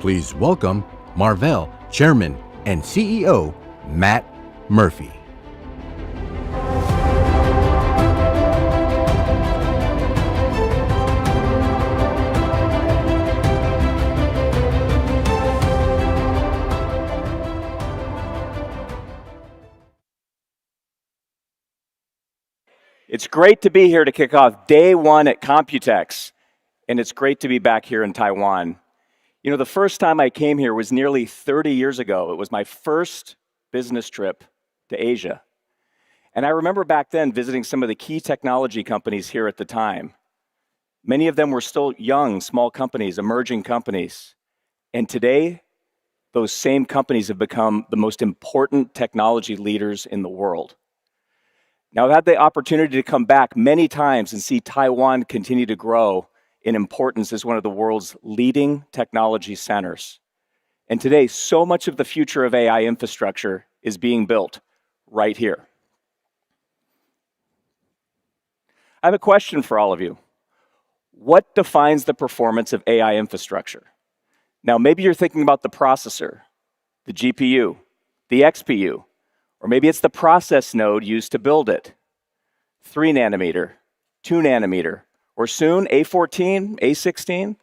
Please welcome Marvell Chairman and CEO, Matt Murphy. It's great to be here to kick off day one at Computex, and it's great to be back here in Taiwan. You know, the first time I came here was nearly 30 years ago. It was my first business trip to Asia. And I remember back then visiting some of the key technology companies here at the time. Many of them were still young, small companies, emerging companies. And today, those same companies have become the most important technology leaders in the world. Now, I've had the opportunity to come back many times and see Taiwan continue to grow in importance as one of the world's leading technology centers. And today, so much of the future of AI infrastructure is being built right here. I have a question for all of you. What defines the performance of AI infrastructure? Now, maybe you're thinking about the processor, the GPU, the XPU, or maybe it's the process node used to build it. 3 nanometer, 2 nanometer, or soon A14, A16.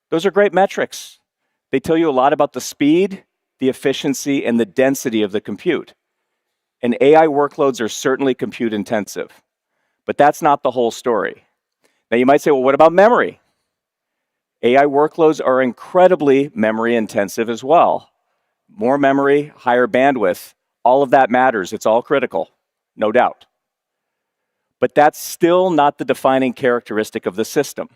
Those are great metrics. They tell you a lot about the speed, the efficiency, and the density of the compute. And AI workloads are certainly compute intensive. But that's not the whole story. Now you might say, well, what about memory? AI workloads are incredibly memory intensive as well. More memory, higher bandwidth. All of that matters. It's all critical, no doubt. But that's still not the defining characteristic of the system.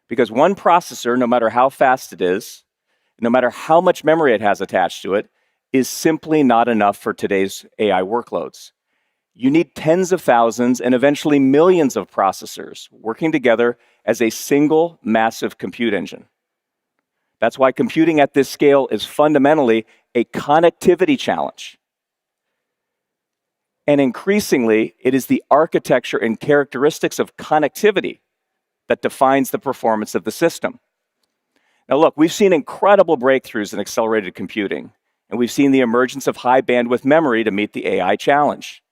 Because one processor, no matter how fast it is, no matter how much memory it has attached to it, is simply not enough for today's AI workloads. You need tens of thousands and eventually millions of processors working together as a single massive compute engine. That's why computing at this scale is fundamentally a connectivity challenge. And increasingly, it is the architecture and characteristics of connectivity that defines the performance of the system. Now look, we've seen incredible breakthroughs in accelerated computing, and we've seen the emergence of high bandwidth memory to meet the AI challenge.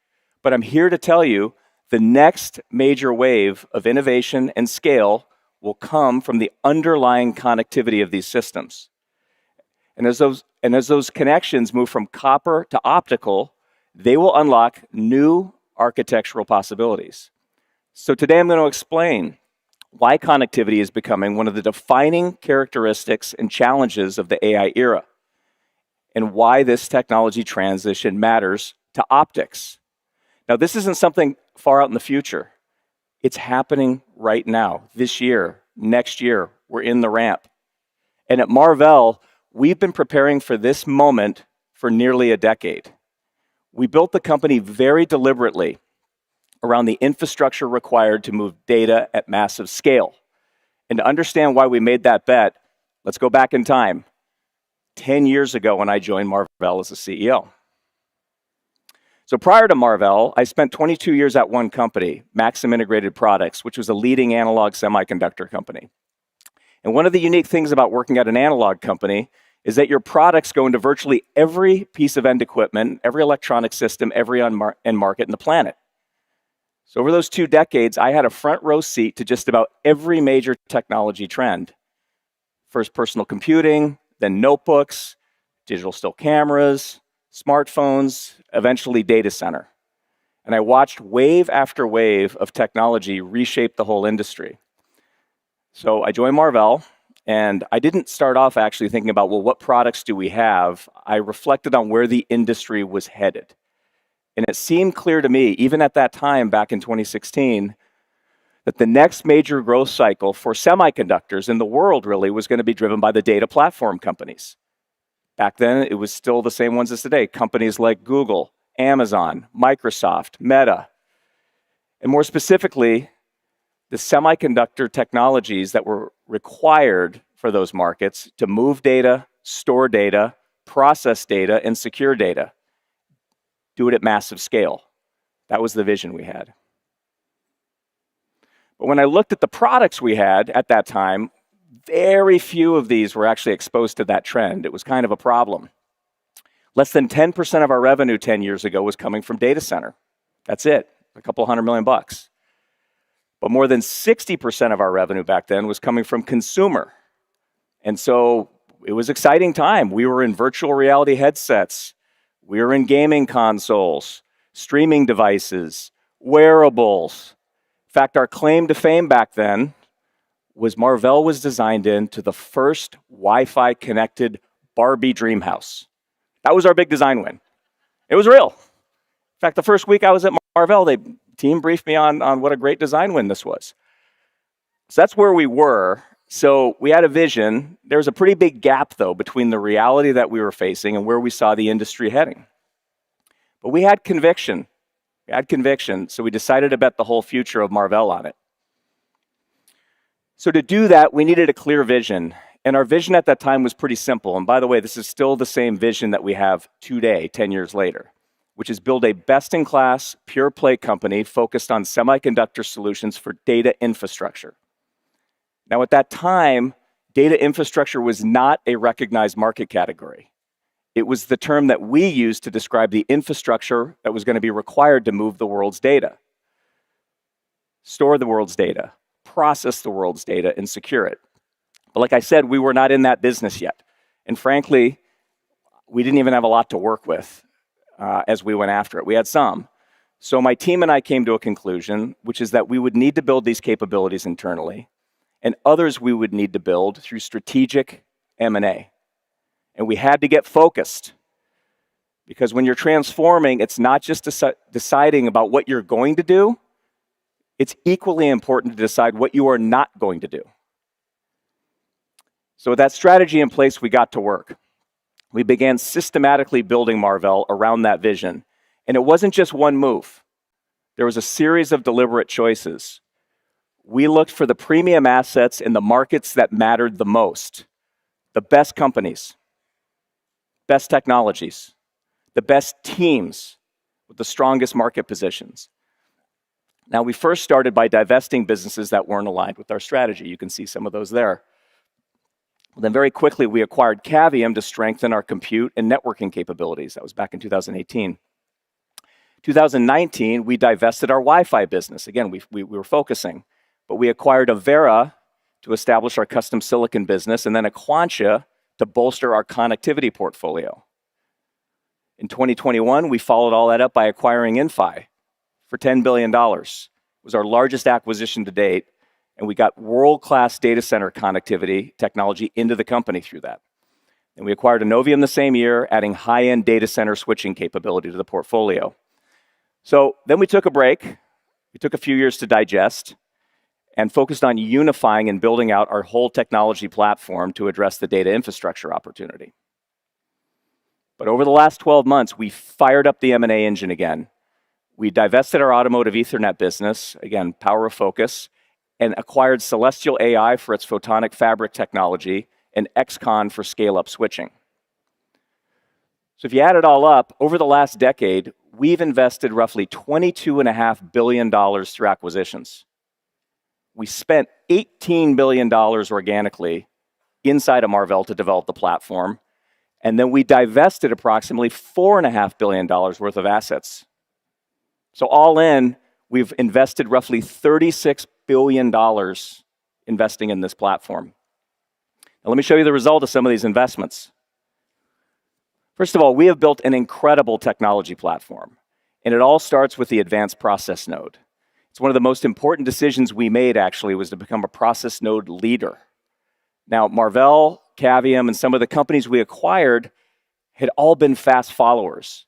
But I'm here to tell you, the next major wave of innovation and scale will come from the underlying connectivity of these systems. And as those connections move from copper to optical, they will unlock new architectural possibilities. So today I'm going to explain why connectivity is becoming one of the defining characteristics and challenges of the AI era, and why this technology transition matters to optics. Now, this isn't something far out in the future. It's happening right now, this year, next year. We're in the ramp. And at Marvell, we've been preparing for this moment for nearly a decade. We built the company very deliberately around the infrastructure required to move data at massive scale. And to understand why we made that bet, let's go back in time, 10 years ago when I joined Marvell as a CEO. So prior to Marvell, I spent 22 years at one company, Maxim Integrated Products, which was a leading analog semiconductor company. And one of the unique things about working at an analog company is that your products go into virtually every piece of end equipment, every electronic system, every end market in the planet. So over those 2 decades, I had a front row seat to just about every major technology trend. First personal computing, then notebooks, digital still cameras, smartphones, eventually data center. And I watched wave after wave of technology reshape the whole industry. So I joined Marvell, and I didn't start off actually thinking about, well, what products do we have? I reflected on where the industry was headed. And it seemed clear to me, even at that time, back in 2016, that the next major growth cycle for semiconductors in the world really was going to be driven by the data platform companies. Back then, it was still the same ones as today, companies like Google, Amazon, Microsoft, Meta. And more specifically, the semiconductor technologies that were required for those markets to move data, store data, process data, and secure data. Do it at massive scale. That was the vision we had. But when I looked at the products we had at that time, Very few of these were actually exposed to that trend. It was kind of a problem. Less than 10% of our revenue 10 years ago was coming from data center. That's it, a couple $100 million. But more than 60% of our revenue back then was coming from consumer. And so it was an exciting time. We were in virtual reality headsets. We were in gaming consoles, streaming devices, wearables. In fact, our claim to fame back then was Marvell was designed into the first Wi-Fi connected Barbie dream house. That was our big design win. It was real. In fact, the first week I was at Marvell, the team briefed me on what a great design win this was. So that's where we were. So we had a vision. There was a pretty big gap, though, between the reality that we were facing and where we saw the industry heading. But we had conviction. So we decided to bet the whole future of Marvell on it. So to do that, we needed a clear vision. And our vision at that time was pretty simple. And by the way, this is still the same vision that we have today, 10 years later, which is build a best-in-class, pure-play company focused on semiconductor solutions for data infrastructure. Now, at that time, data infrastructure was not a recognized market category. It was the term that we used to describe the infrastructure that was going to be required to move the world's data, store the world's data, process the world's data, and secure it. But like I said, we were not in that business yet. And frankly, we didn't even have a lot to work with as we went after it. We had some. So my team and I came to a conclusion, which is that we would need to build these capabilities internally, and others we would need to build through strategic M&A. And we had to get focused, because when you're transforming, it's not just deciding about what you're going to do, it's equally important to decide what you are not going to do. So with that strategy in place, we got to work. We began systematically building Marvell around that vision. And it wasn't just one move. There was a series of deliberate choices. We looked for the premium assets in the markets that mattered the most, the best companies, best technologies, the best teams with the strongest market positions. Now, we first started by divesting businesses that weren't aligned with our strategy. You can see some of those there. Then very quickly, we acquired Cavium to strengthen our compute and networking capabilities. That was back in 2018. 2019, we divested our Wi-Fi business. Again, we were focusing. But we acquired Avera to establish our custom silicon business, and then Aquantia to bolster our connectivity portfolio. In 2021, we followed all that up by acquiring Inphi for $10 billion. It was our largest acquisition to date, and we got world-class data center connectivity technology into the company through that. And we acquired Innovium the same year, adding high-end data center switching capability to the portfolio. So then we took a break. We took a few years to digest and focused on unifying and building out our whole technology platform to address the data infrastructure opportunity. But over the last 12 months, we fired up the M&A engine again. We divested our automotive Ethernet business, again, power of focus, and acquired Celestial AI for its photonic fabric technology and XConn for scale-up switching. So if you add it all up, over the last decade, we've invested roughly $22.5 billion through acquisitions. We spent $18 billion organically inside of Marvell to develop the platform, and then we divested approximately $4.5 billion worth of assets. So all in, we've invested roughly $36 billion investing in this platform. Now let me show you the result of some of these investments. First of all, we have built an incredible technology platform, and it all starts with the advanced process node. It's one of the most important decisions we made, actually, was to become a process node leader. Now, Marvell, Cavium, and some of the companies we acquired had all been fast followers,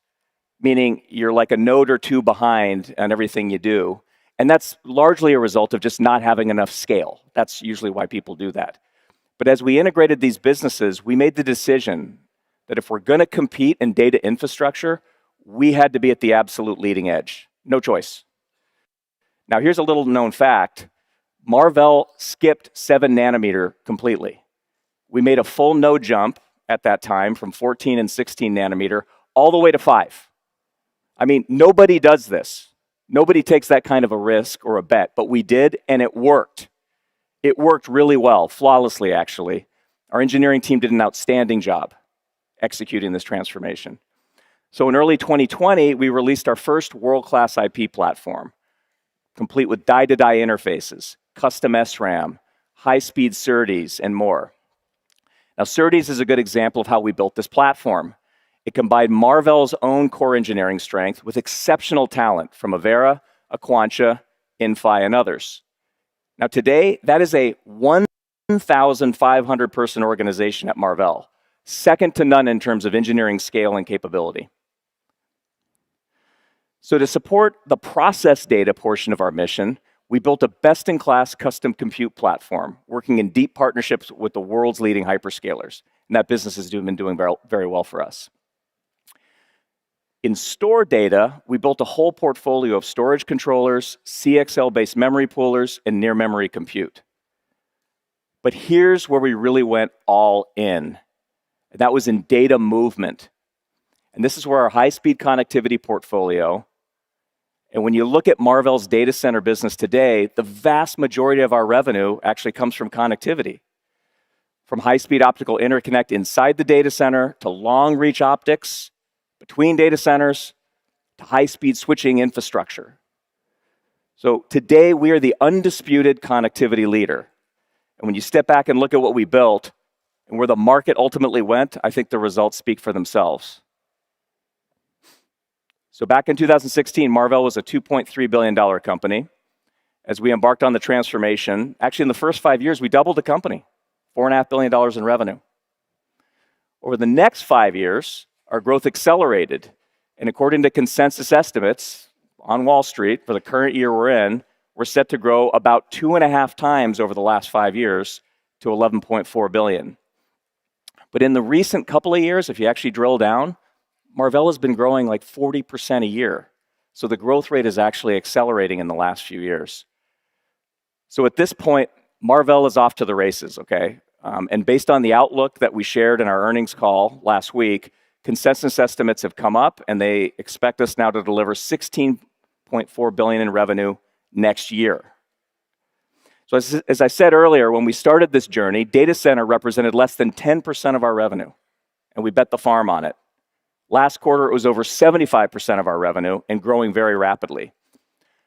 meaning you're like a node or two behind on everything you do. And that's largely a result of just not having enough scale. That's usually why people do that. But as we integrated these businesses, we made the decision that if we're going to compete in data infrastructure, we had to be at the absolute leading edge. No choice. Now, here's a little known fact. Marvell skipped 7 nanometer completely. We made a full node jump at that time from 14 and 16 nanometer all the way to 5. I mean, nobody does this. Nobody takes that kind of a risk or a bet, but we did, and it worked. It worked really well, flawlessly actually. Our engineering team did an outstanding job executing this transformation. So in early 2020, we released our first world-class IP platform, complete with die-to-die interfaces, custom SRAM, high-speed SerDes, and more. Now, SerDes is a good example of how we built this platform. It combined Marvell's own core engineering strength with exceptional talent from Avera, Aquantia, Inphi, and others. Now, today, that is a 1,500-person organization at Marvell, second to none in terms of engineering scale and capability. So to support the process data portion of our mission, we built a best-in-class custom compute platform, working in deep partnerships with the world's leading hyperscalers. And that business has been doing very, very well for us. In store data, we built a whole portfolio of storage controllers, CXL-based memory poolers, and near-memory compute. But here's where we really went all in. And that was in data movement. And this is where our high-speed connectivity portfolio, and when you look at Marvell's data center business today, the vast majority of our revenue actually comes from connectivity. From high-speed optical interconnect inside the data center to long-reach optics between data centers to high-speed switching infrastructure. So today, we are the undisputed connectivity leader. And when you step back and look at what we built and where the market ultimately went, I think the results speak for themselves. So back in 2016, Marvell was a $2.3 billion company. As we embarked on the transformation, actually in the first 5 years, we doubled the company, $4.5 billion in revenue. Over the next 5 years, our growth accelerated. And according to consensus estimates on Wall Street for the current year we're in, we're set to grow about 2.5 times over the last 5 years to $11.4 billion. But in the recent couple of years, if you actually drill down, Marvell has been growing like 40% a year. So the growth rate is actually accelerating in the last few years. So at this point, Marvell is off to the races, okay? And based on the outlook that we shared in our earnings call last week, consensus estimates have come up and they expect us now to deliver $16.4 billion in revenue next year. So as I said earlier, when we started this journey, data center represented less than 10% of our revenue, and we bet the farm on it. Last quarter, it was over 75% of our revenue and growing very rapidly.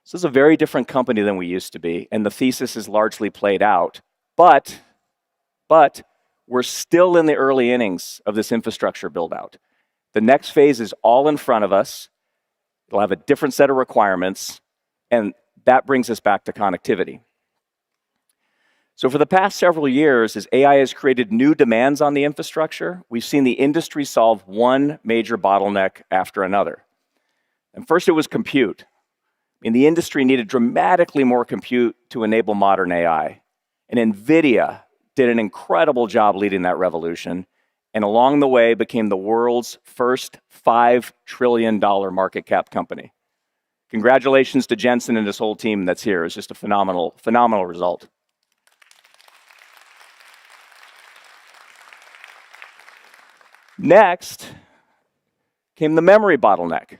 So this is a very different company than we used to be, and the thesis is largely played out. But we're still in the early innings of this infrastructure build-out. The next phase is all in front of us. It'll have a different set of requirements, and that brings us back to connectivity. So for the past several years, as AI has created new demands on the infrastructure, we've seen the industry solve one major bottleneck after another. And first it was compute. The industry needed dramatically more compute to enable modern AI. And NVIDIA did an incredible job leading that revolution, and along the way became the world's first $5 trillion market cap company. Congratulations to Jensen and his whole team that's here. It's just a phenomenal result. Next came the memory bottleneck.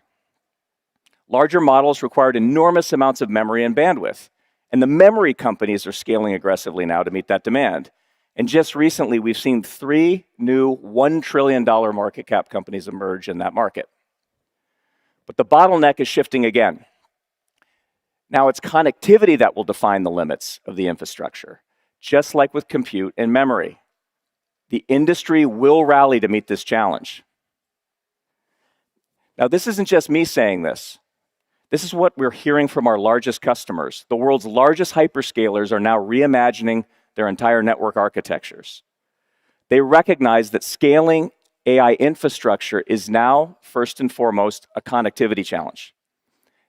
Larger models required enormous amounts of memory and bandwidth, and the memory companies are scaling aggressively now to meet that demand. And just recently, we've seen 3 new $1 trillion market cap companies emerge in that market. But the bottleneck is shifting again. Now it's connectivity that will define the limits of the infrastructure, just like with compute and memory. The industry will rally to meet this challenge. Now, this isn't just me saying this. This is what we're hearing from our largest customers. The world's largest hyperscalers are now reimagining their entire network architectures. They recognize that scaling AI infrastructure is now, first and foremost, a connectivity challenge.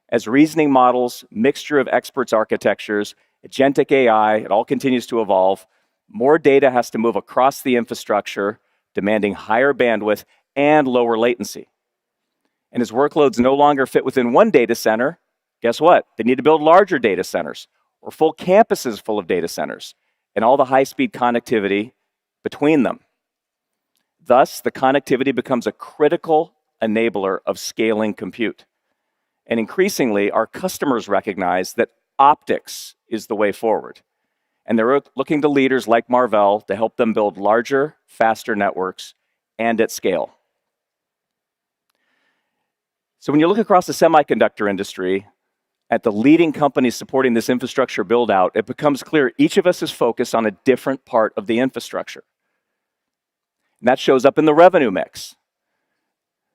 As reasoning models, mixture of experts architectures, agentic AI, it all continues to evolve, more data has to move across the infrastructure, demanding higher bandwidth and lower latency. And as workloads no longer fit within one data center, guess what? They need to build larger data centers or full campuses full of data centers and all the high-speed connectivity between them. Thus, the connectivity becomes a critical enabler of scaling compute. And increasingly, our customers recognize that optics is the way forward. And they're looking to leaders like Marvell to help them build larger, faster networks and at scale. So when you look across the semiconductor industry at the leading companies supporting this infrastructure build out, it becomes clear each of us is focused on a different part of the infrastructure. And that shows up in the revenue mix.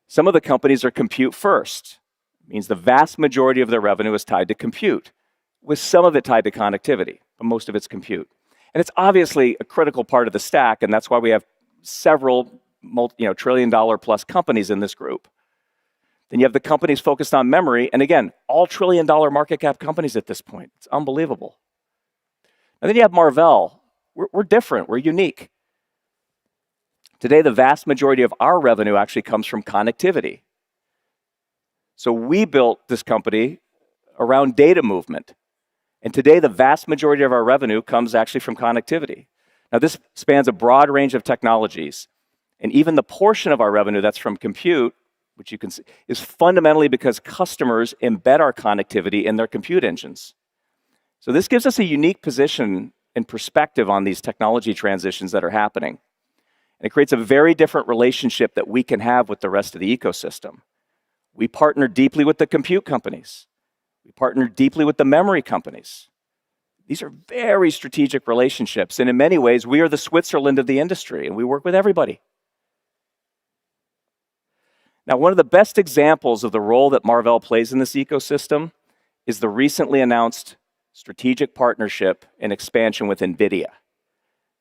Some of the companies are compute first. It means the vast majority of their revenue is tied to compute, with some of it tied to connectivity, but most of it's compute. And it's obviously a critical part of the stack, and that's why we have several trillion-dollar plus companies in this group. Then you have the companies focused on memory, and again, all trillion-dollar market cap companies at this point. It's unbelievable. And then you have Marvell. We're different. We're unique. Today, the vast majority of our revenue actually comes from connectivity. So we built this company around data movement. And today, the vast majority of our revenue comes actually from connectivity. Now, this spans a broad range of technologies. And even the portion of our revenue that's from compute, which you can see, is fundamentally because customers embed our connectivity in their compute engines. So this gives us a unique position and perspective on these technology transitions that are happening. And it creates a very different relationship that we can have with the rest of the ecosystem. We partner deeply with the compute companies. We partner deeply with the memory companies. These are very strategic relationships. And in many ways, we are the Switzerland of the industry, and we work with everybody. Now, one of the best examples of the role that Marvell plays in this ecosystem is the recently announced strategic partnership and expansion with NVIDIA.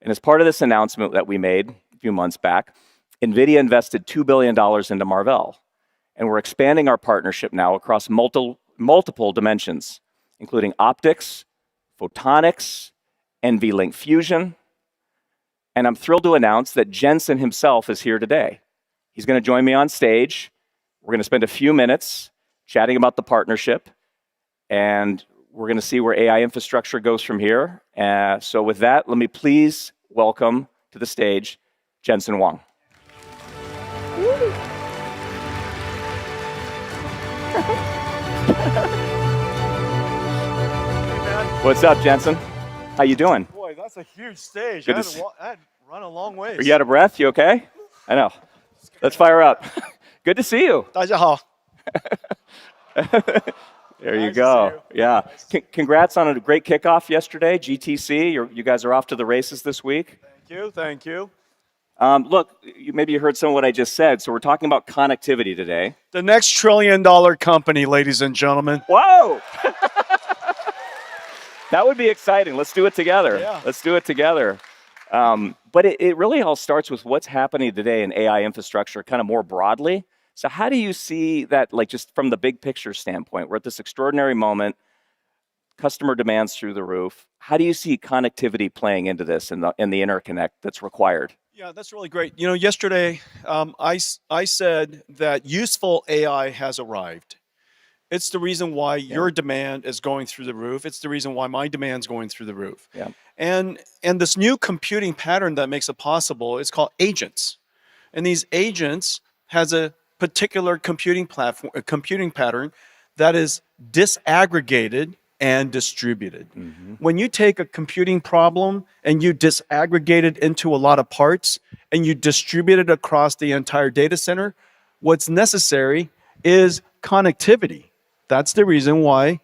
And as part of this announcement that we made a few months back, NVIDIA invested $2 billion into Marvell. And we're expanding our partnership now across multiple dimensions, including optics, photonics, NVLink Fusion. And I'm thrilled to announce that Jensen himself is here today. He's going to join me on stage. We're going to spend a few minutes chatting about the partnership, and we're going to see where AI infrastructure goes from here. So with that, let me please welcome to the stage Jensen Huang. What's up, Jensen? How you doing? Boy, that's a huge stage. Good I to had run a long ways. Are you out of breath? You okay? I know. Let's fire up. Good to see you. 大家好. There you Nice to go. see you. Yeah. Congrats on a great kickoff yesterday, GTC. You guys are off to the races this week. Thank you. Look, maybe you heard some of what I just said. So we're talking about connectivity today. The next trillion-dollar company, ladies and gentlemen. Whoa! That would be exciting. Let's do it together. Yeah. Let's do it together. But it really all starts with what's happening today in AI infrastructure kind of more broadly. So how do you see that, like just from the big picture standpoint? We're at this extraordinary moment, customer demands through the roof. How do you see connectivity playing into this and the interconnect that's required? Yeah, that's really great. You know, yesterday I said that useful AI has arrived. It's the reason why your demand is going through the roof. It's the reason why my demand's going through the roof. Yeah. And this new computing pattern that makes it possible is called agents. And these agents has a particular computing platform, a computing pattern that is disaggregated and distributed. Mm-hmm. When you take a computing problem and you disaggregate it into a lot of parts and you distribute it across the entire data center, what's necessary is connectivity. That's the reason why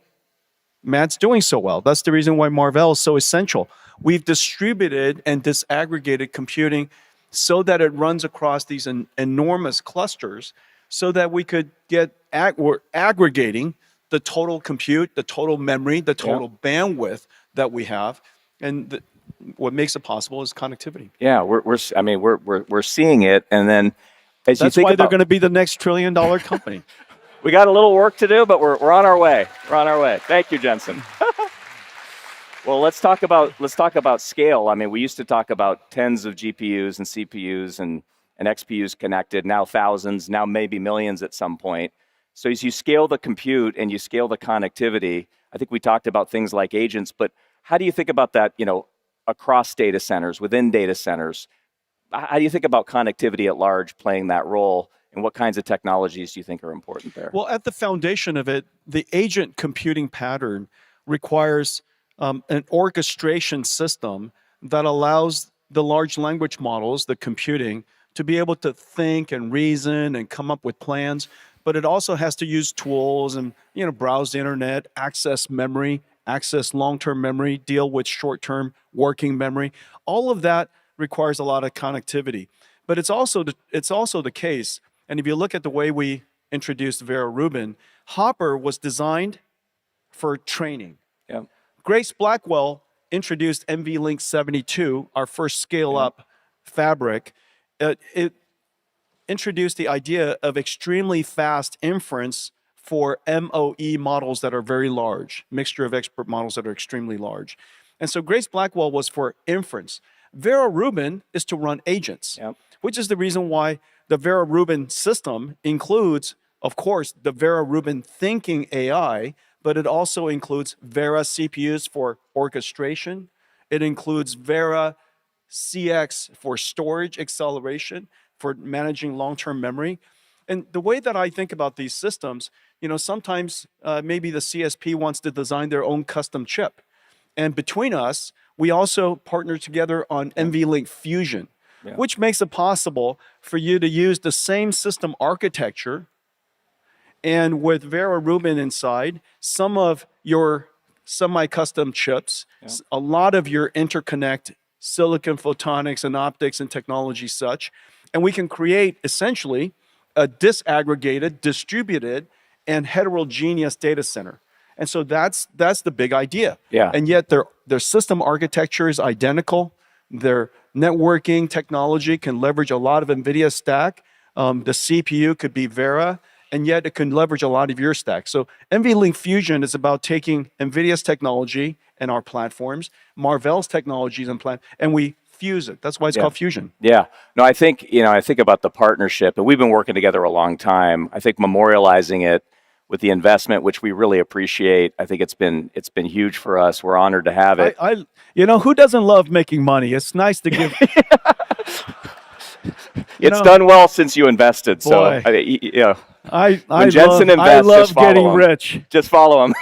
Matt's doing so well. That's the reason why Marvell is so essential. We've distributed and disaggregated computing so that it runs across these enormous clusters so that we could get, we're aggregating the total compute, the total memory, the total bandwidth that we have. And what makes it possible is connectivity. Yeah, we're seeing it. And then as That's you think why about, they're going to be the next trillion-dollar company. we got a little work to do, but we're on our way. We're on our way. Thank you, Jensen. Well, let's talk about scale. I mean, we used to talk about tens of GPUs and CPUs and XPUs connected, now thousands, now maybe millions at some point. So as you scale the compute and you scale the connectivity, I think we talked about things like agents, but how do you think about that, across data centers, within data centers? How do you think about connectivity at large playing that role? And what kinds of technologies do you think are important there? Well, at the foundation of it, the agent computing pattern requires an orchestration system that allows the large language models, the computing, to be able to think and reason and come up with plans. But it also has to use tools and browse the internet, access memory, access long-term memory, deal with short-term working memory. All of that requires a lot of connectivity. But it's also the case, and if you look at the way we introduced Vera Rubin, Hopper was designed for training. Yeah. Grace Blackwell introduced NVLink 72, our first scale-up fabric. It introduced the idea of extremely fast inference for MOE models that are very large, mixture of expert models that are extremely large. And so Grace Blackwell was for inference. Vera Rubin is to run agents, which is the reason why the Vera Rubin system includes, of course, the Vera Rubin thinking AI, but it also includes Vera CPUs for orchestration. It includes Vera CX for storage acceleration, for managing long-term memory. And the way that I think about these systems, sometimes maybe the CSP wants to design their own custom chip. And between us, we also partner together on NVLink Fusion, which makes it possible for you to use the same system architecture and with Vera Rubin inside, some of your semi-custom chips, a lot of your interconnect, silicon photonics and optics and technology such, and we can create essentially a disaggregated, distributed, and heterogeneous data center. And so that's the big idea. Yeah. And yet their system architecture is identical. Their networking technology can leverage a lot of NVIDIA stack. The CPU could be Vera, and yet it can leverage a lot of your stack. So NVLink Fusion is about taking NVIDIA's technology and our platforms, Marvell's technologies and we fuse it. That's why it's called Fusion. Yeah. No, I think about the partnership, and we've been working together a long time. I think memorializing it with the investment, which we really appreciate, I think it's been huge for us. We're honored to have it. Who doesn't love making money? It's nice to give. It's done well since you invested. Boy. So, when Jensen invests, I love just follow getting him. rich. Just follow him.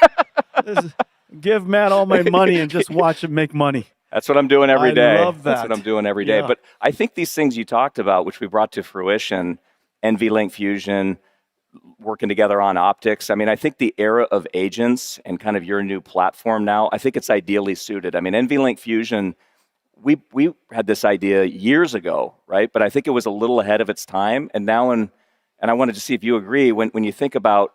Give Matt all my money and just watch him make money. That's what I'm doing every day. I love that. That's what I'm doing every day. Yeah. But I think these things you talked about, which we brought to fruition, NVLink Fusion, working together on optics. I mean, I think the era of agents and kind of your new platform now, I think it's ideally suited. I mean, NVLink Fusion, we had this idea years ago, right? But I think it was a little ahead of its time. And now, and I wanted to see if you agree, when you think about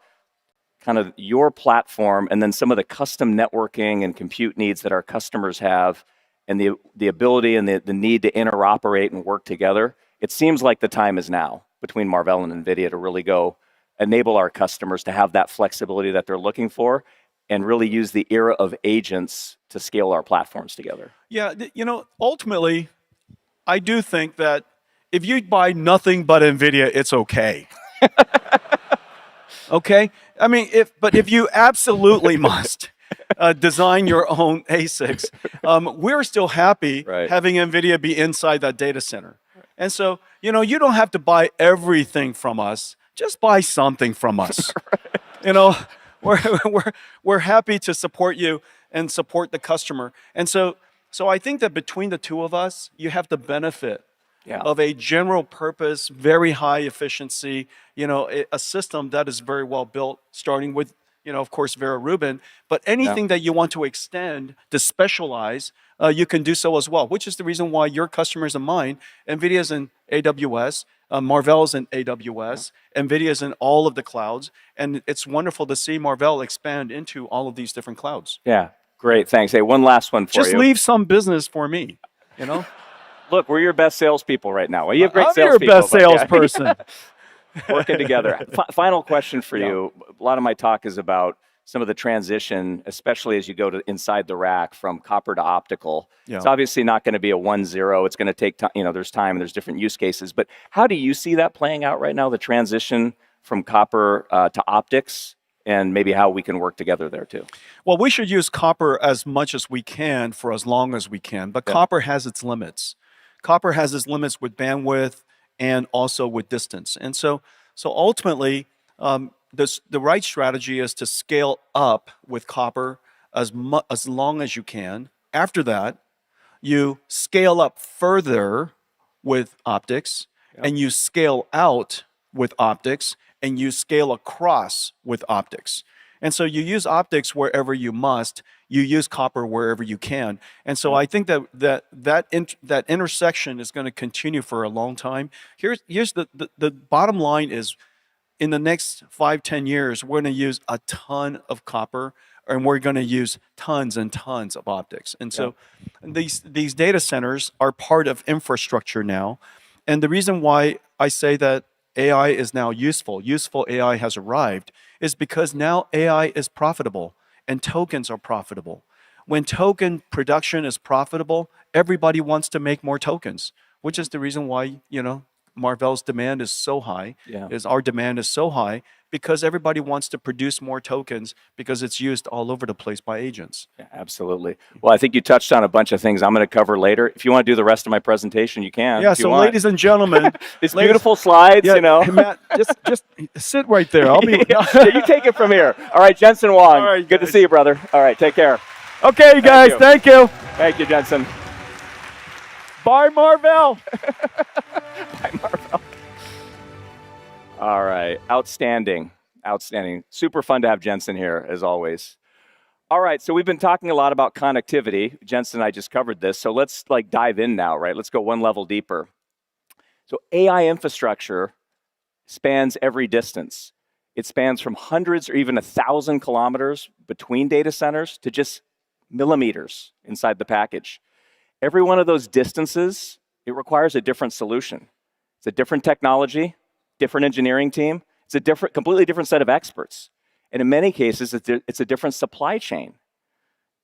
kind of your platform and then some of the custom networking and compute needs that our customers have, and the ability and the need to interoperate and work together, it seems like the time is now between Marvell and NVIDIA to really go enable our customers to have that flexibility that they're looking for and really use the era of agents to scale our platforms together. Yeah, ultimately, I do think that if you buy nothing but NVIDIA, it's okay. Okay? I mean, if you absolutely must design your own ASICs, we're still happy having NVIDIA be inside that data center. And so, you don't have to buy everything from us. Just buy something from us. We're happy to support you and support the customer. And so I think that between the two of us, you have the benefit of a general purpose, very high efficiency, a system that is very well built, starting with, of course, Vera Rubin. But anything that you want to extend, to specialize, you can do so as well, which is the reason why your customers and mine, NVIDIA's in AWS, Marvell's in AWS, NVIDIA's in all of the clouds. And it's wonderful to see Marvell expand into all of these different clouds. Yeah, great. Thanks. Hey, one last one for you. Just leave some business for me, Look, we're your best salespeople right now. Well, you have great I'm salespeople. your best salesperson. Working together. Final question for you. A lot of my talk is about some of the transition, especially as you go to inside the rack from copper to optical. Yeah. It's obviously not going to be a 1-0. It's going to take time. There's time and there's different use cases. But how do you see that playing out right now, the transition from copper to optics, and maybe how we can work together there too? Well, we should use copper as much as we can for as long as we can, but copper has its limits. Copper has its limits with bandwidth and also with distance. And so ultimately, the right strategy is to scale up with copper as long as you can. After that, you scale up further with optics, and you scale out with optics, and you scale across with optics. And so you use optics wherever you must. You use copper wherever you can. And so I think that intersection is going to continue for a long time. Here's the bottom line is, in the next 5-10 years, we're going to use a ton of copper, and we're going to use tons and tons of optics. And so these data centers are part of infrastructure now. And the reason why I say that AI is now useful AI has arrived, is because now AI is profitable and tokens are profitable. When token production is profitable, everybody wants to make more tokens, which is the reason why, Marvell's demand is so high, our demand is so high, because everybody wants to produce more tokens because it's used all over the place by agents. Yeah, absolutely. Well, I think you touched on a bunch of things I'm going to cover later. If you want to do the rest of my presentation, you can. Yeah, so ladies and gentlemen. These beautiful slides, Hey, Matt, just sit right there. I'll be. You take it from here. All right, Jensen Wong. All right, good to see you, brother. All right, take care. Okay, guys, thank you. Thank you, Jensen. Bye, Marvell. Bye, Marvell. All right, outstanding. Super fun to have Jensen here, as always. All right, so we've been talking a lot about connectivity. Jensen and I just covered this, so let's dive in now, right? Let's go one level deeper. So AI infrastructure spans every distance. It spans from hundreds or even 1,000 kilometers between data centers to just millimeters inside the package. Every one of those distances, it requires a different solution. It's a different technology, different engineering team. It's a completely different set of experts. And in many cases, it's a different supply chain.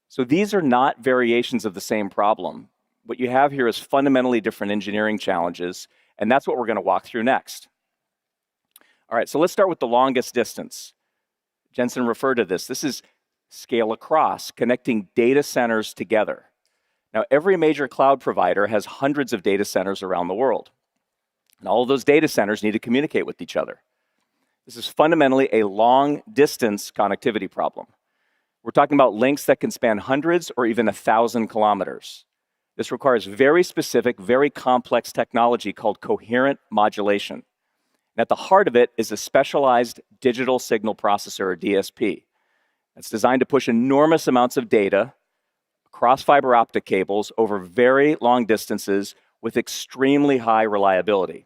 So these are not variations of the same problem. What you have here is fundamentally different engineering challenges, and that's what we're going to walk through next. All right, so let's start with the longest distance. Jensen referred to this. This is scale across, connecting data centers together. Now, every major cloud provider has hundreds of data centers around the world. And all of those data centers need to communicate with each other. This is fundamentally a long-distance connectivity problem. We're talking about links that can span hundreds or even 1,000 kilometers. This requires very specific, very complex technology called coherent modulation. And at the heart of it is a specialized digital signal processor, or DSP. It's designed to push enormous amounts of data across fiber optic cables over very long distances with extremely high reliability.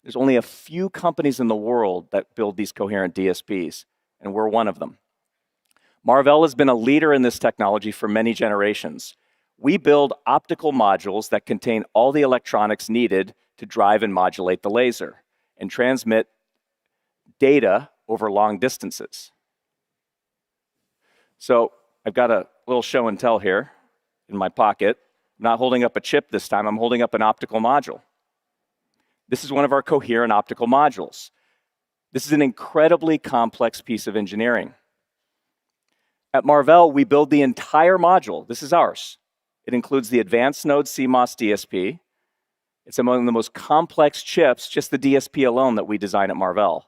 There's only a few companies in the world that build these coherent DSPs, and we're one of them. Marvell has been a leader in this technology for many generations. We build optical modules that contain all the electronics needed to drive and modulate the laser and transmit data over long distances. So I've got a little show and tell here in my pocket. I'm not holding up a chip this time, I'm holding up an optical module. This is one of our coherent optical modules. This is an incredibly complex piece of engineering. At Marvell, we build the entire module. This is ours. It includes the advanced node CMOS DSP. It's among the most complex chips, just the DSP alone, that we design at Marvell.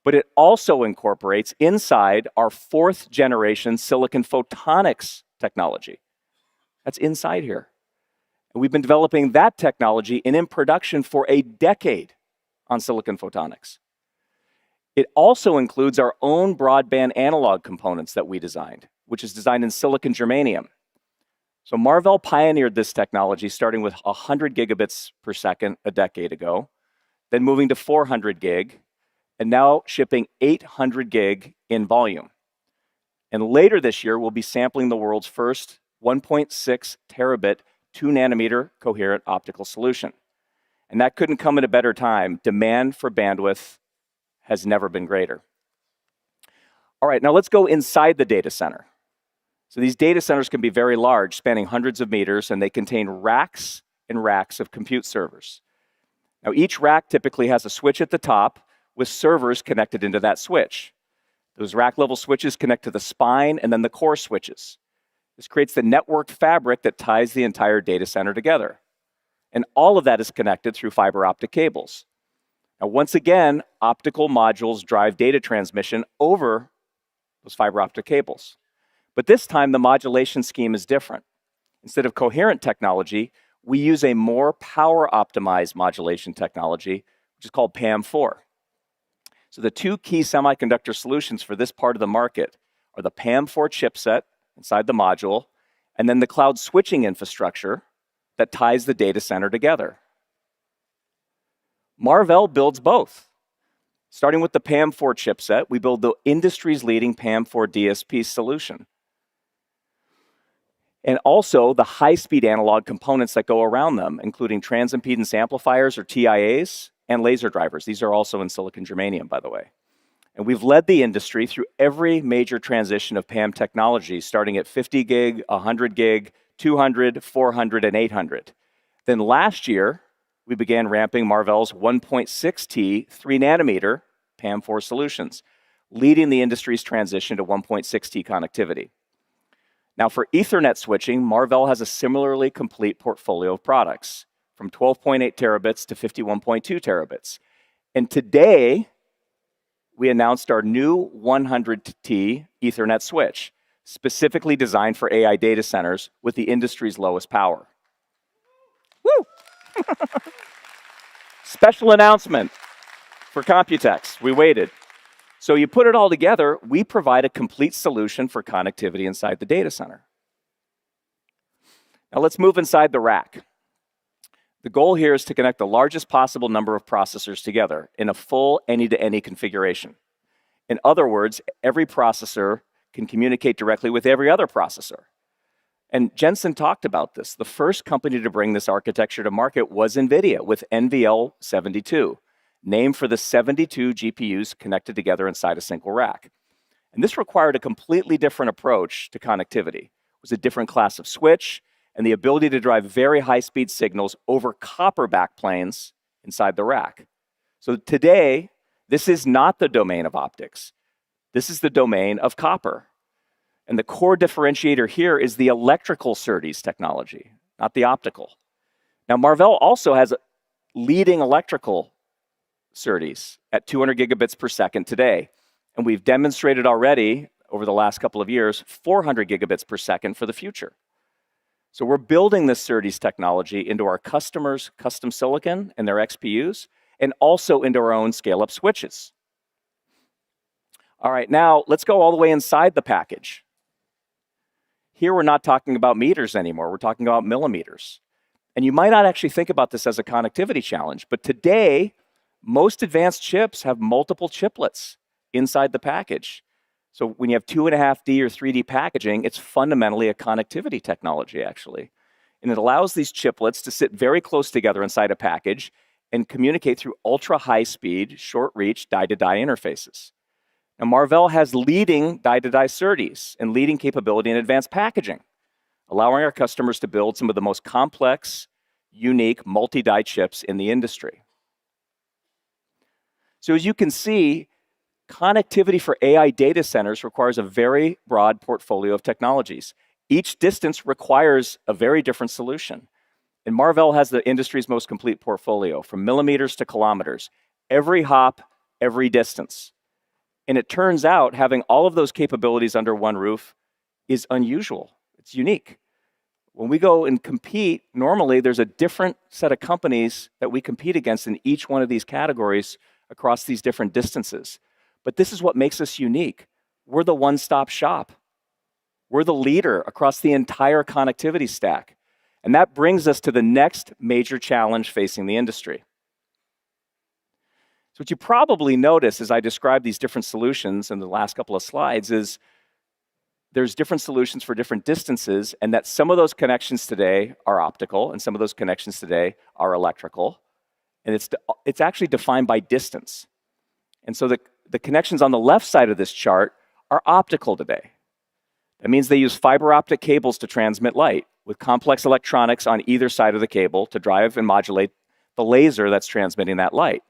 But it also incorporates inside our 4th generation silicon photonics technology. That's inside here. And we've been developing that technology and in production for a decade on silicon photonics. It also includes our own broadband analog components that we designed, which is designed in silicon germanium. So Marvell pioneered this technology starting with 100 gigabits per second a decade ago, then moving to 400 gig, and now shipping 800 gig in volume. And later this year, we'll be sampling the world's first 1.6 terabit 2 nanometer coherent optical solution. And that couldn't come at a better time. Demand for bandwidth has never been greater. All right, now let's go inside the data center. So these data centers can be very large, spanning hundreds of meters, and they contain racks and racks of compute servers. Now each rack typically has a switch at the top with servers connected into that switch. Those rack level switches connect to the spine and then the core switches. This creates the networked fabric that ties the entire data center together. And all of that is connected through fiber optic cables. Now, once again, optical modules drive data transmission over those fiber optic cables. But this time, the modulation scheme is different. Instead of coherent technology, we use a more power-optimized modulation technology, which is called PAM4. So the two key semiconductor solutions for this part of the market are the PAM4 chipset inside the module, and then the cloud switching infrastructure that ties the data center together. Marvell builds both. Starting with the PAM4 chipset, we build the industry's leading PAM4 DSP solution. And also the high-speed analog components that go around them, including transimpedance amplifiers or TIAs and laser drivers. These are also in silicon germanium, by the way. And we've led the industry through every major transition of PAM technology, starting at 50 gig, 100 gig, 200, 400, and 800. Then last year, we began ramping Marvell's 1.6T 3-nanometer PAM4 solutions, leading the industry's transition to 1.6T connectivity. Now, for Ethernet switching, Marvell has a similarly complete portfolio of products, from 12.8 terabits to 51.2 terabits. And today, we announced our new 100T Ethernet switch, specifically designed for AI data centers with the industry's lowest power. Woo! Special announcement for Computex. We waited. So you put it all together, we provide a complete solution for connectivity inside the data center. Now let's move inside the rack. The goal here is to connect the largest possible number of processors together in a full any-to-any configuration. In other words, every processor can communicate directly with every other processor. And Jensen talked about this. The first company to bring this architecture to market was NVIDIA with NVL72, named for the 72 GPUs connected together inside a single rack. And this required a completely different approach to connectivity. It was a different class of switch and the ability to drive very high-speed signals over copper backplanes inside the rack. So today, this is not the domain of optics. This is the domain of copper. And the core differentiator here is the electrical SerDes technology, not the optical. Now, Marvell also has leading electrical SerDes at 200 gigabits per second today. And we've demonstrated already over the last couple of years, 400 gigabits per second for the future. So we're building this SerDes technology into our customers' custom silicon and their XPUs, and also into our own scale-up switches. All right, now let's go all the way inside the package. Here we're not talking about meters anymore, we're talking about millimeters. And you might not actually think about this as a connectivity challenge, but today, most advanced chips have multiple chiplets inside the package. So when you have 2.5D or 3D packaging, it's fundamentally a connectivity technology, actually. And it allows these chiplets to sit very close together inside a package and communicate through ultra-high-speed, short-reach die-to-die interfaces. Now, Marvell has leading die-to-die SerDes and leading capability in advanced packaging, allowing our customers to build some of the most complex, unique multi-die chips in the industry. So as you can see, connectivity for AI data centers requires a very broad portfolio of technologies. Each distance requires a very different solution. And Marvell has the industry's most complete portfolio, from millimeters to kilometers, every hop, every distance. And it turns out having all of those capabilities under one roof is unusual. It's unique. When we go and compete, normally there's a different set of companies that we compete against in each one of these categories across these different distances. But this is what makes us unique. We're the one-stop shop. We're the leader across the entire connectivity stack. And that brings us to the next major challenge facing the industry. So what you probably notice as I describe these different solutions in the last couple of slides is there's different solutions for different distances, and that some of those connections today are optical, and some of those connections today are electrical. And it's actually defined by distance. And so the connections on the left side of this chart are optical today. That means they use fiber optic cables to transmit light with complex electronics on either side of the cable to drive and modulate the laser that's transmitting that light.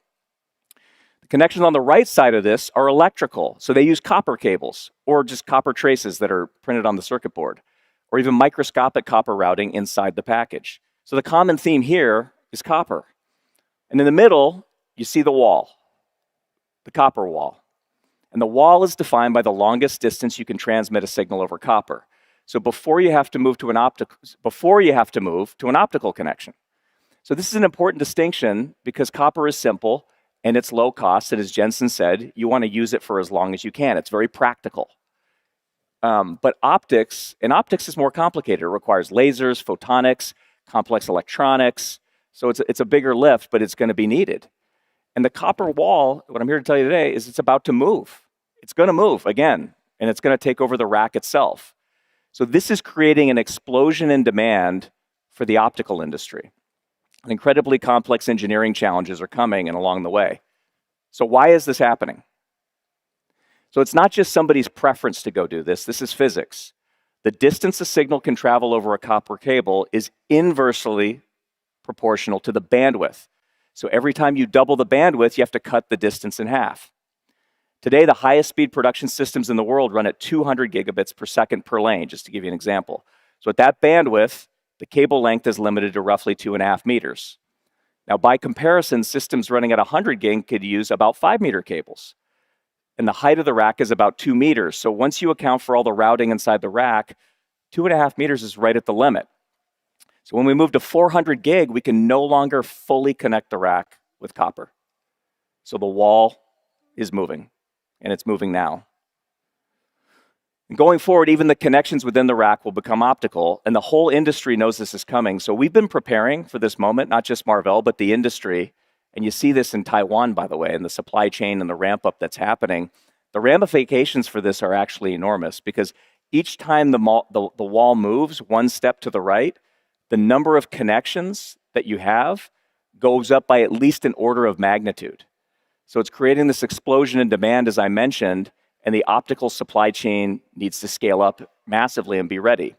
The connections on the right side of this are electrical. So they use copper cables or just copper traces that are printed on the circuit board, or even microscopic copper routing inside the package. So the common theme here is copper. And in the middle, you see the wall, the copper wall. And the wall is defined by the longest distance you can transmit a signal over copper. So before you have to move to an optical connection. So this is an important distinction because copper is simple and it's low cost. And as Jensen said, you want to use it for as long as you can. It's very practical. But optics is more complicated. It requires lasers, photonics, complex electronics. So it's a bigger lift, but it's going to be needed. And the copper wall, what I'm here to tell you today, is it's about to move. It's going to move again, and it's going to take over the rack itself. So this is creating an explosion in demand for the optical industry. And incredibly complex engineering challenges are coming and along the way. So why is this happening? So it's not just somebody's preference to go do this. This is physics. The distance a signal can travel over a copper cable is inversely proportional to the bandwidth. So every time you double the bandwidth, you have to cut the distance in half. Today, the highest speed production systems in the world run at 200 gigabits per second per lane, just to give you an example. So at that bandwidth, the cable length is limited to roughly 2.5 meters. Now, by comparison, systems running at 100 gig could use about 5-meter cables. And the height of the rack is about 2 meters. So once you account for all the routing inside the rack, 2.5 meters is right at the limit. So when we move to 400 gig, we can no longer fully connect the rack with copper. So the wall is moving, and it's moving now. And going forward, even the connections within the rack will become optical, and the whole industry knows this is coming. So we've been preparing for this moment, not just Marvell, but the industry. And you see this in Taiwan, by the way, in the supply chain and the ramp up that's happening. The ramifications for this are actually enormous because each time the wall moves one step to the right, the number of connections that you have goes up by at least an order of magnitude. So it's creating this explosion in demand, as I mentioned, and the optical supply chain needs to scale up massively and be ready.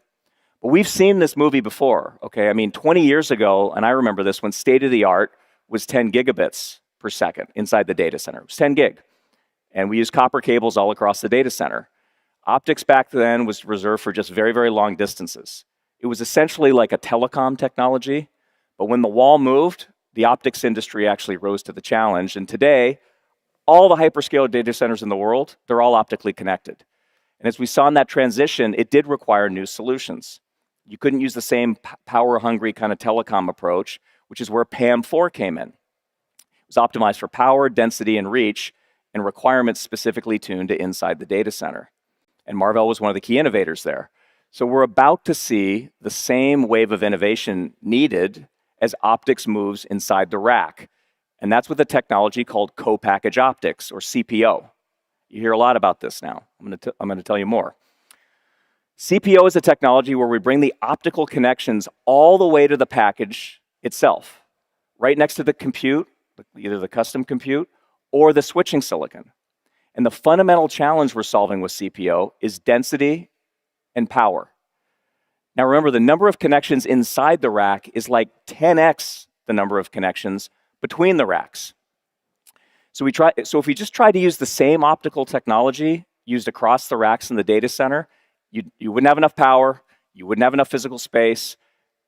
But we've seen this movie before, okay? I mean, 20 years ago, and I remember this, when state-of-the-art was 10 gigabits per second inside the data center. It was 10 gig. And we used copper cables all across the data center. Optics back then was reserved for just very, very long distances. It was essentially like a telecom technology, but when the wall moved, the optics industry actually rose to the challenge. And today, all the hyperscale data centers in the world, they're all optically connected. And as we saw in that transition, it did require new solutions. You couldn't use the same power-hungry kind of telecom approach, which is where PAM4 came in. It was optimized for power, density, and reach, and requirements specifically tuned to inside the data center. And Marvell was one of the key innovators there. So we're about to see the same wave of innovation needed as optics moves inside the rack. And that's with a technology called co-packaged optics, or CPO. You hear a lot about this now. I'm going to tell you more. CPO is a technology where we bring the optical connections all the way to the package itself, right next to the compute, either the custom compute or the switching silicon. And the fundamental challenge we're solving with CPO is density and power. Now remember, the number of connections inside the rack is like 10x the number of connections between the racks. So if we just try to use the same optical technology used across the racks in the data center, you wouldn't have enough power, you wouldn't have enough physical space,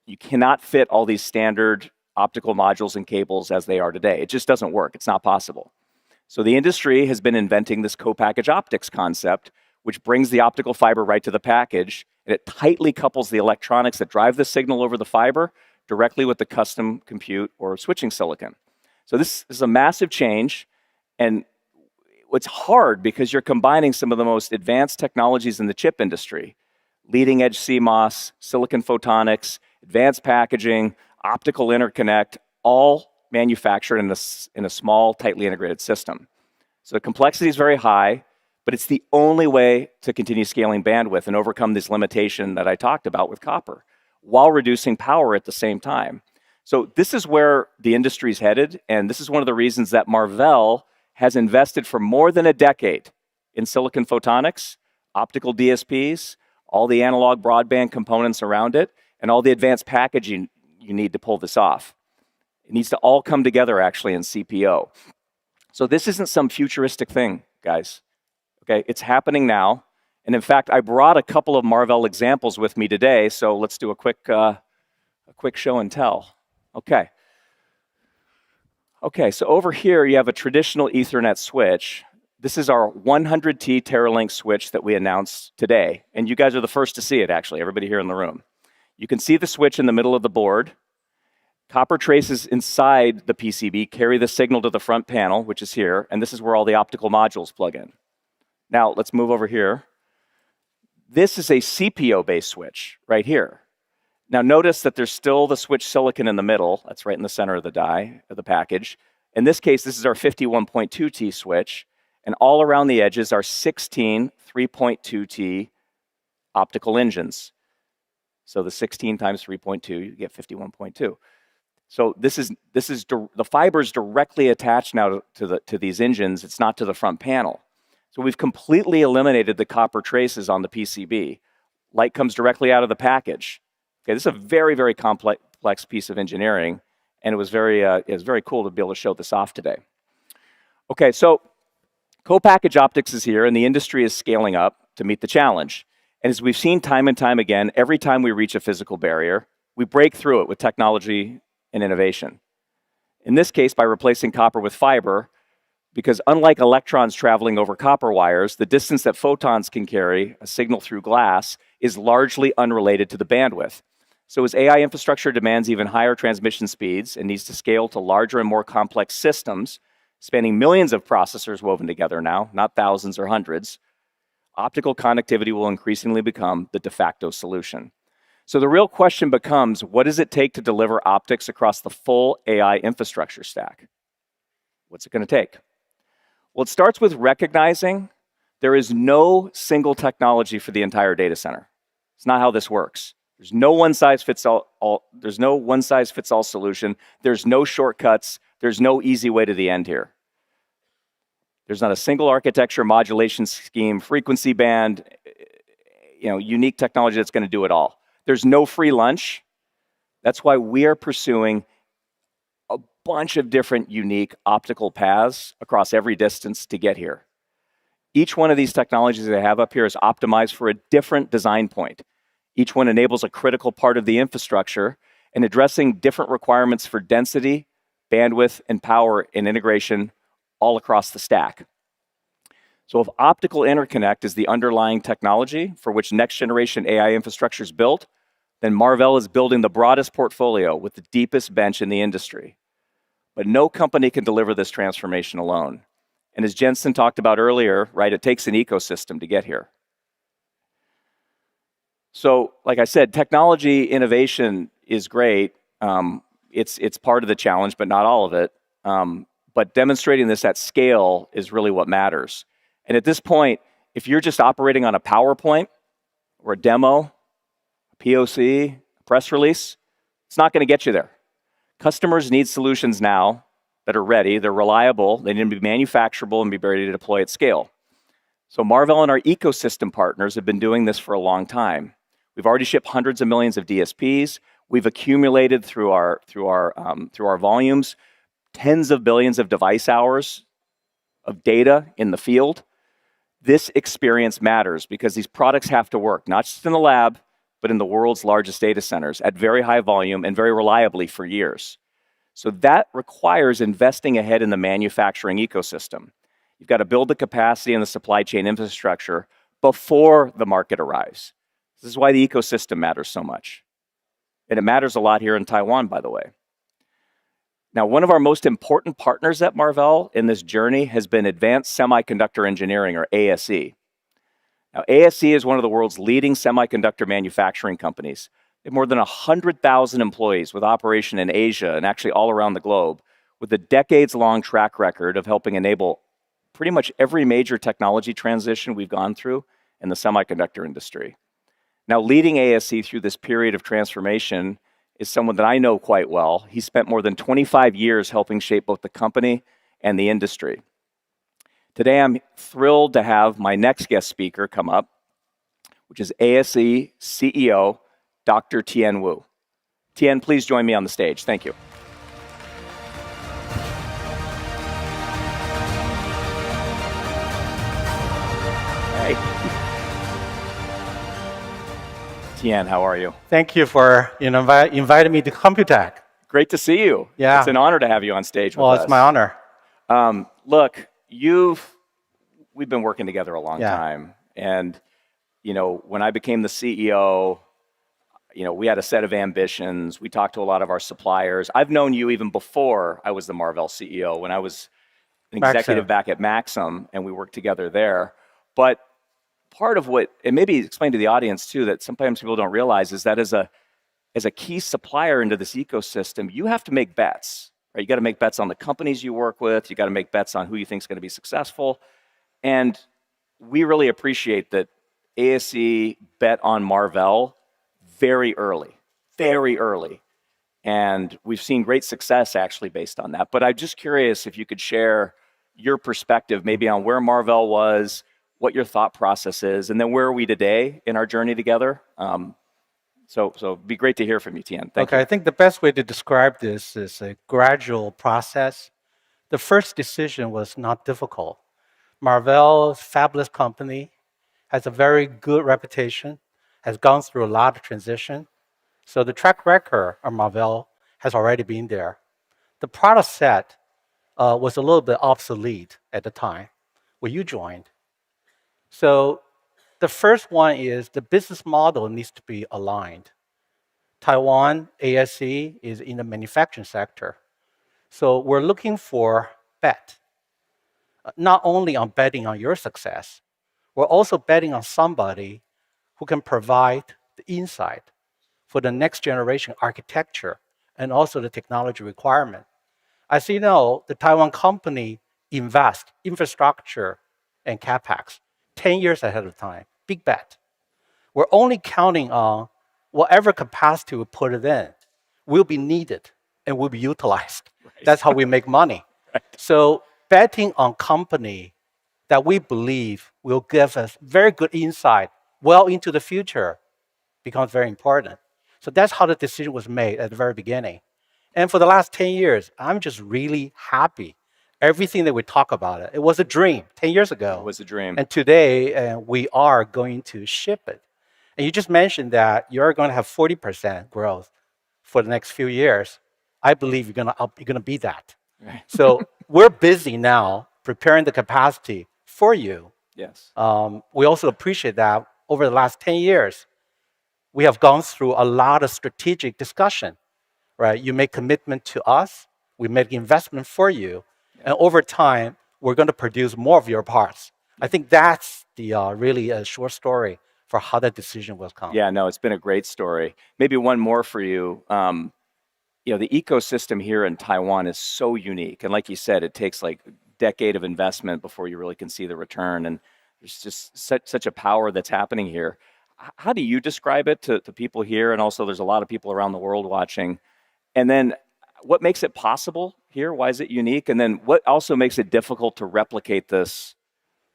you cannot fit all these standard optical modules and cables as they are today. It just doesn't work, it's not possible. So the industry has been inventing this co-packaged optics concept, which brings the optical fiber right to the package, and it tightly couples the electronics that drive the signal over the fiber directly with the custom compute or switching silicon. So this is a massive change, and it's hard because you're combining some of the most advanced technologies in the chip industry, leading edge CMOS, silicon photonics, advanced packaging, optical interconnect, all manufactured in a small, tightly integrated system. So the complexity is very high, but it's the only way to continue scaling bandwidth and overcome this limitation that I talked about with copper, while reducing power at the same time. So this is where the industry is headed, and this is one of the reasons that Marvell has invested for more than a decade in silicon photonics, optical DSPs, all the analog broadband components around it, and all the advanced packaging you need to pull this off. It needs to all come together actually in CPO. So this isn't some futuristic thing, guys. Okay, it's happening now. And in fact, I brought a couple of Marvell examples with me today, so let's do a quick show and tell. Okay, so over here you have a traditional Ethernet switch. This is our 100T Teralink switch that we announced today. And you guys are the first to see it, actually, everybody here in the room. You can see the switch in the middle of the board. Copper traces inside the PCB carry the signal to the front panel, which is here, and this is where all the optical modules plug in. Now, let's move over here. This is a CPO-based switch right here. Now, notice that there's still the switch silicon in the middle. That's right in the center of the die, of the package. In this case, this is our 51.2T switch, and all around the edges are 16 3.2T optical engines. So the 16 times 3.2, you get 51.2. So this is the fibers directly attached now to these engines. It's not to the front panel. So we've completely eliminated the copper traces on the PCB. Light comes directly out of the package. Okay, this is a very, very complex piece of engineering, and it was very cool to be able to show this off today. Okay, so co-package optics is here, and the industry is scaling up to meet the challenge. And as we've seen time and time again, every time we reach a physical barrier, we break through it with technology and innovation. In this case, by replacing copper with fiber, because unlike electrons traveling over copper wires, the distance that photons can carry a signal through glass is largely unrelated to the bandwidth. So as AI infrastructure demands even higher transmission speeds and needs to scale to larger and more complex systems, spanning millions of processors woven together now, not thousands or hundreds, optical connectivity will increasingly become the de facto solution. So the real question becomes, what does it take to deliver optics across the full AI infrastructure stack? What's it going to take? Well, it starts with recognizing there is no single technology for the entire data center. It's not how this works. There's no one-size-fits-all. There's no one-size-fits-all solution. There's no shortcuts. There's no easy way to the end here. There's not a single architecture, modulation scheme, frequency band, unique technology that's going to do it all. There's no free lunch. That's why we are pursuing a bunch of different unique optical paths across every distance to get here. Each one of these technologies that I have up here is optimized for a different design point. Each one enables a critical part of the infrastructure and addressing different requirements for density, bandwidth, and power and integration all across the stack. So if optical interconnect is the underlying technology for which next generation AI infrastructure is built, then Marvell is building the broadest portfolio with the deepest bench in the industry. But no company can deliver this transformation alone. And as Jensen talked about earlier, right, it takes an ecosystem to get here. So, like I said, technology innovation is great. It's part of the challenge, but not all of it. But demonstrating this at scale is really what matters. And at this point, if you're just operating on a PowerPoint or a demo, a POC, a press release, it's not going to get you there. Customers need solutions now that are ready, they're reliable, they need to be manufacturable and be ready to deploy at scale. So Marvell and our ecosystem partners have been doing this for a long time. We've already shipped hundreds of millions of DSPs. We've accumulated through our volumes tens of billions of device hours of data in the field. This experience matters because these products have to work, not just in the lab, but in the world's largest data centers at very high volume and very reliably for years. So that requires investing ahead in the manufacturing ecosystem. You've got to build the capacity and the supply chain infrastructure before the market arrives. This is why the ecosystem matters so much. And it matters a lot here in Taiwan, by the way. Now, one of our most important partners at Marvell in this journey has been Advanced Semiconductor Engineering, or ASE. Now, ASE is one of the world's leading semiconductor manufacturing companies. They have more than 100,000 employees with operation in Asia and actually all around the globe, with a decades-long track record of helping enable pretty much every major technology transition we've gone through in the semiconductor industry. Now, leading ASE through this period of transformation is someone that I know quite well. He spent more than 25 years helping shape both the company and the industry. Today, I'm thrilled to have my next guest speaker come up, which is ASE CEO, Dr. Tien Wu. Tien, please join me on the stage. Thank you. Hey. Tien, how are you? Thank you for inviting me to Computex. Great to see you. Yeah. It's an honor to have you on stage with us. Well, it's my honor. Look, you've we've been working together a long Yeah. time. And, when I became the CEO, we had a set of ambitions. We talked to a lot of our suppliers. I've known you even before I was the Marvell CEO, when I was an executive back at Maxim, and we worked together there. But part of what, and maybe explain to the audience too, that sometimes people don't realize is that as a key supplier into this ecosystem, you have to make bets, right? You got to make bets on the companies you work with. You got to make bets on who you think is going to be successful. And we really appreciate that ASE bet on Marvell very early. And we've seen great success actually based on that. But I'm just curious if you could share your perspective maybe on where Marvell was, what your thought process is, and then where are we today in our journey together? So it'd be great to hear from you, Tien. Thank you. I think the best way to describe this is a gradual process. The first decision was not difficult. Marvell, fabulous company, has a very good reputation, has gone through a lot of transition. So the track record of Marvell has already been there. The product set was a little bit obsolete at the time when you joined. So the first one is the business model needs to be aligned. Taiwan, ASE, is in the manufacturing sector. So we're looking for bet, not only on betting on your success, we're also betting on somebody who can provide the insight for the next generation architecture and also the technology requirement. As you know, the Taiwan company invest infrastructure and capex 10 years ahead of time. Big bet. We're only counting on whatever capacity we put it in will be needed and will be utilized. Right. That's how we make money. Right. So betting on company that we believe will give us very good insight well into the future becomes very important. So that's how the decision was made at the very beginning. And for the last 10 years, I'm just really happy. Everything that we talk about it was a dream 10 years ago. It was a dream. And today, we are going to ship it. And you just mentioned that you're going to have 40% growth for the next few years. I believe you're going to beat that. Right. So we're busy now preparing the capacity for you. Yes. We also appreciate that over the last 10 years, we have gone through a lot of strategic discussion, right? You make commitment to us, we make investment for you, and over time, we're going to produce more of your parts. I think that's the really a short story for how that decision was come. Yeah, no, it's been a great story. Maybe one more for you. The ecosystem here in Taiwan is so unique. And like you said, it takes like a decade of investment before you really can see the return. And there's just such a power that's happening here. How do you describe it to people here? And also there's a lot of people around the world watching. And then what makes it possible here? Why is it unique? And then what also makes it difficult to replicate this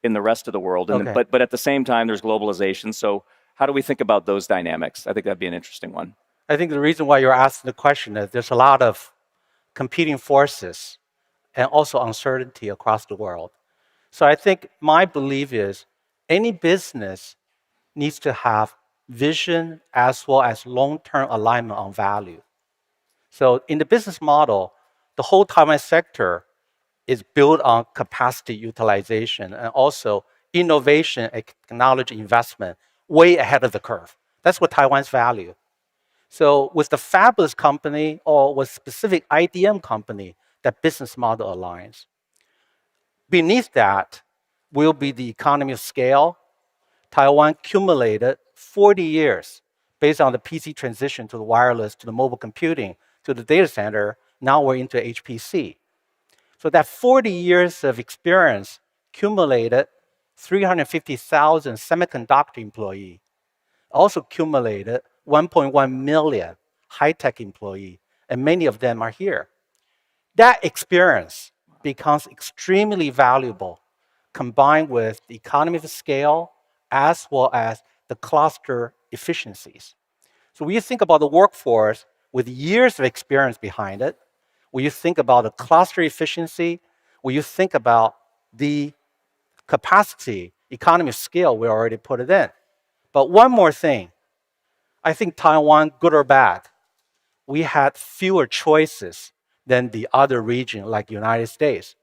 in the rest of the world? And Okay. but at the same time, there's globalization. So how do we think about those dynamics? I think that'd be an interesting one. I think the reason why you're asking the question is there's a lot of competing forces and also uncertainty across the world. So I think my belief is any business needs to have vision as well as long-term alignment on value. So in the business model, the whole Taiwan sector is built on capacity utilization and also innovation and technology investment way ahead of the curve. That's what Taiwan's value. So with the fabulous company or with specific IDM company, that business model aligns. Beneath that will be the economy of scale. Taiwan accumulated 40 years based on the PC transition to the wireless, to the mobile computing, to the data center. Now we're into HPC. So that 40 years of experience accumulated 350,000 semiconductor employees, also accumulated 1.1 million high-tech employees, and many of them are here. That experience becomes extremely valuable combined with the economy of scale as well as the cluster efficiencies. So when you think about the workforce with years of experience behind it, when you think about the cluster efficiency, when you think about the capacity, economy of scale, we already put it in. But one more thing, I think Taiwan, good or bad, we had fewer choices than the other region like United States.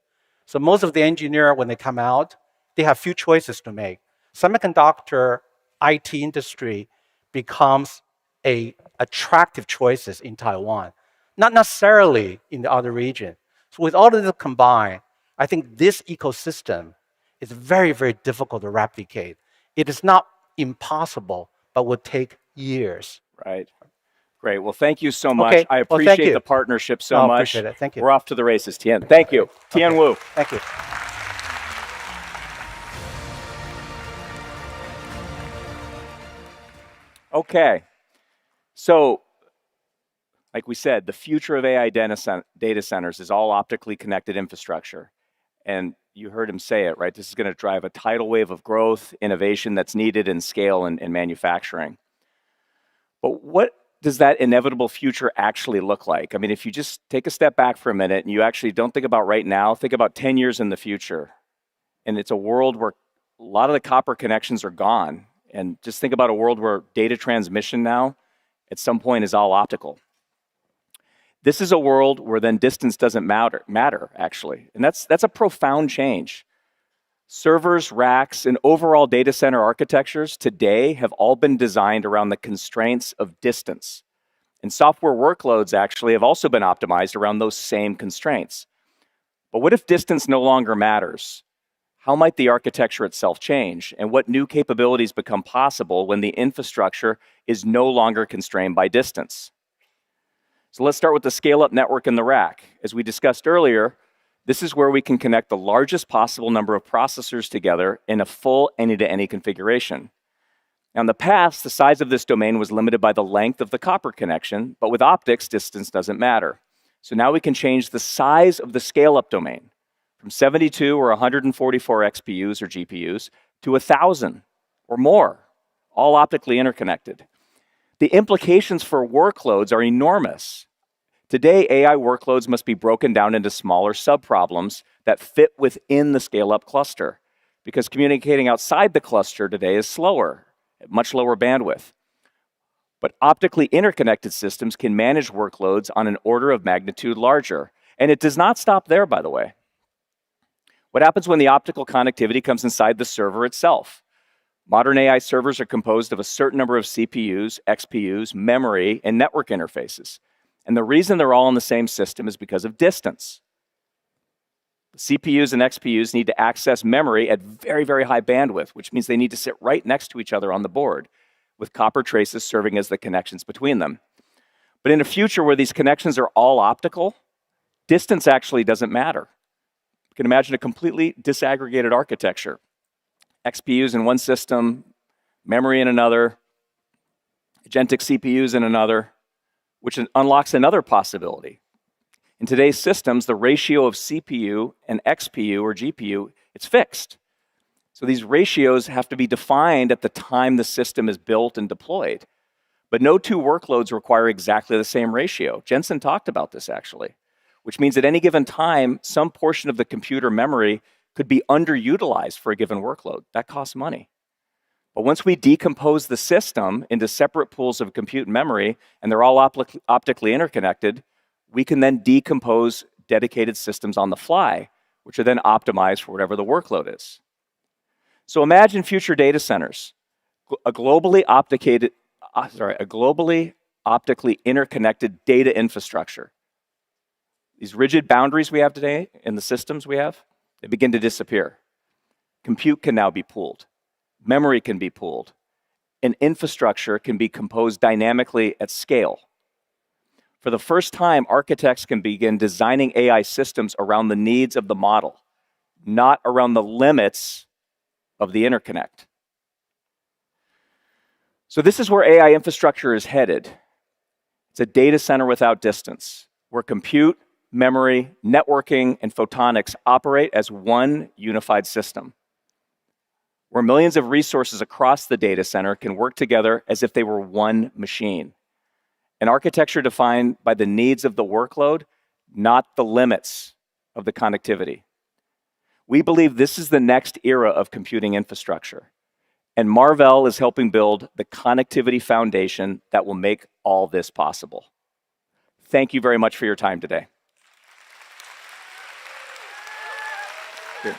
So most of the engineers, when they come out, they have few choices to make. Semiconductor IT industry becomes a attractive choices in Taiwan, not necessarily in the other region. So with all of this combined, I think this ecosystem is very, very difficult to replicate. It is not impossible, but will take years. Right. Great. Well, thank you so much. Okay. I Well, thank appreciate you. the partnership so much. Appreciate it. Thank you. We're off to the races, Tian. Thank you. Tian Wu. Thank you. Okay. So, like we said, the future of AI data centers is all optically connected infrastructure. And you heard him say it, right? This is going to drive a tidal wave of growth, innovation that's needed in scale and manufacturing. But what does that inevitable future actually look like? I mean, if you just take a step back for a minute and you actually don't think about right now, think about 10 years in the future. And it's a world where a lot of the copper connections are gone. And just think about a world where data transmission now at some point is all optical. This is a world where then distance doesn't matter actually. And that's a profound change. Servers, racks, and overall data center architectures today have all been designed around the constraints of distance. And software workloads actually have also been optimized around those same constraints. But what if distance no longer matters? How might the architecture itself change? And what new capabilities become possible when the infrastructure is no longer constrained by distance? So let's start with the scale-up network in the rack. As we discussed earlier, this is where we can connect the largest possible number of processors together in a full any-to-any configuration. Now, in the past, the size of this domain was limited by the length of the copper connection, but with optics, distance doesn't matter. So now we can change the size of the scale-up domain from 72 or 144 XPUs or GPUs to 1,000 or more, all optically interconnected. The implications for workloads are enormous. Today, AI workloads must be broken down into smaller subproblems that fit within the scale-up cluster, because communicating outside the cluster today is slower, at much lower bandwidth. But optically interconnected systems can manage workloads on an order of magnitude larger. And it does not stop there, by the way. What happens when the optical connectivity comes inside the server itself? Modern AI servers are composed of a certain number of CPUs, XPUs, memory, and network interfaces. And the reason they're all in the same system is because of distance. The CPUs and XPUs need to access memory at very, very high bandwidth, which means they need to sit right next to each other on the board, with copper traces serving as the connections between them. But in a future where these connections are all optical, distance actually doesn't matter. You can imagine a completely disaggregated architecture. XPUs in one system, memory in another, agentic CPUs in another, which unlocks another possibility. In today's systems, the ratio of CPU and XPU or GPU, it's fixed. So these ratios have to be defined at the time the system is built and deployed. But no two workloads require exactly the same ratio. Jensen talked about this actually, which means at any given time, some portion of the computer memory could be underutilized for a given workload. That costs money. But once we decompose the system into separate pools of compute memory, and they're all optically interconnected, we can then decompose dedicated systems on the fly, which are then optimized for whatever the workload is. So imagine future data centers, a globally optically interconnected data infrastructure. These rigid boundaries we have today in the systems we have, they begin to disappear. Compute can now be pooled. Memory can be pooled. And infrastructure can be composed dynamically at scale. For the first time, architects can begin designing AI systems around the needs of the model, not around the limits of the interconnect. So this is where AI infrastructure is headed. It's a data center without distance, where compute, memory, networking, and photonics operate as one unified system, where millions of resources across the data center can work together as if they were one machine. An architecture defined by the needs of the workload, not the limits of the connectivity. We believe this is the next era of computing infrastructure, and Marvell is helping build the connectivity foundation that will make all this possible. Thank you very much for your time today. Here.